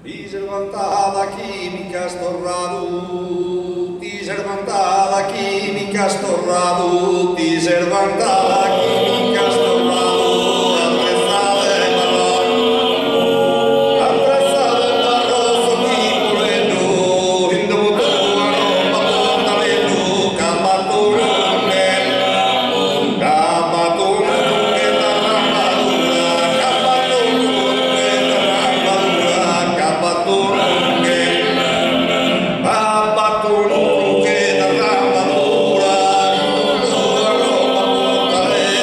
Riservantata chimica storradu, riservantata chimica storradu, riservantata chimica storradu, attrezzate marrone, attrezzate marroso di polendo, indomutuano, mapontamento, capatonunche, capatonunche d'arramadura, capatonunque d'arramadura, capatonunche, capatonunche d'arramadura, indomutuano, mapontamento,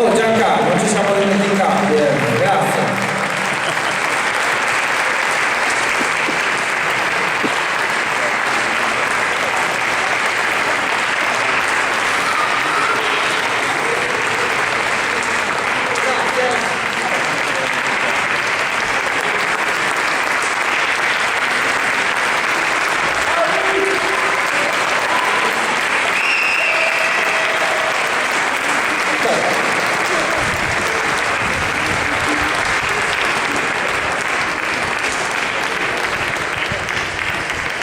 Oh Giancarlo, non ci siamo dimenticati, grazie.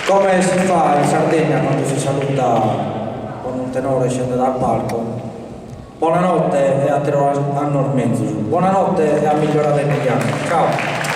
Come si fa in Sardegna quando si saluta con un tenore scende dal palco? Buonanotte e a te anno e mezzo. Buonanotte e a migliorare negli anni. Ciao!